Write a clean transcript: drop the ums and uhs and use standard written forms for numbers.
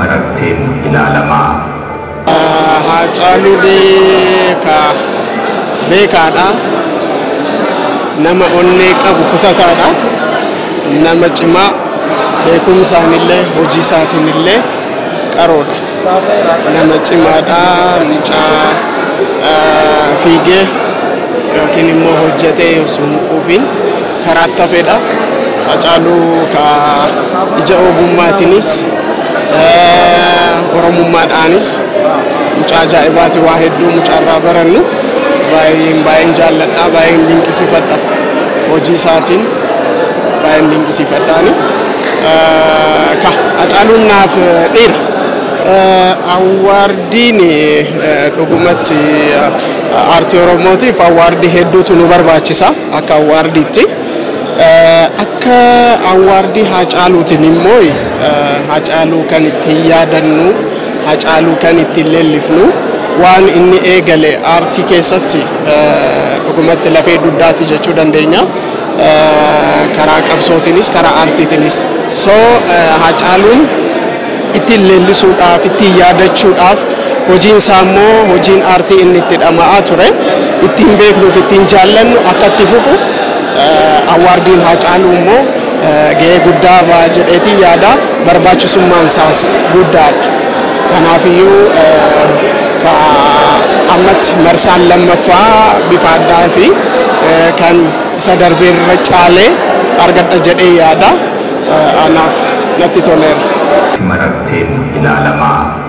marattiin ilaalamaa. Haacaaluun ka beekaadha. Nama onnee qabu kutataadha. Nama cimaa beekumsaanillee hojii isaatinillee qaroodha. Nama cimaadha. Mucaa fiigee yookiin immoo hojjetee osoo hin quufiin karaatti hafedha. Haacaaluu ka ija ogummaatiinis oromummaadhaanis mucaa ajaa'ibaati. Waa hedduu mucaarraa barannu baay'een jaalladha, baay'een dinqisiifadha. Hojii isaatiin baay'een dinqisiifadhaani. Haacaaluun naaf dhiira. Awwaardiin dhugumatti aartii Oromootiif awwaardii hedduutu nu barbaachisa akka awwaardiitti. Akka awwaardii Haacaaluutiin immoo Haacaaluu kan ittiin yaadannu, Haacaaluu kan ittiin leellifnu, waan inni eegale aartii keessatti dhugumatti lafee dugdaati jechuu dandeenya. Karaa qabsootiinis karaa aartiitiinis. Haacaaluun ittiin leellisuudhaaf, ittiin yaadachuudhaaf, hojiin isaa immoo hojiin aartii inni itti dhama'aa ture, ittiin beeknuuf, ittiin jaallannu akka itti fufu awwaardiin Haacaaluu immoo gahee guddaa ba'a jedheetii yaada. Barbaachisummaan isaas guddaadha. Kanaafiyyuu ammatti marsaan lammaffaa bifa addaa fi kan isa darbee irra caalee argadha jedhee yaada. Anaaf natti toleera. Marattiin ilaalamaa.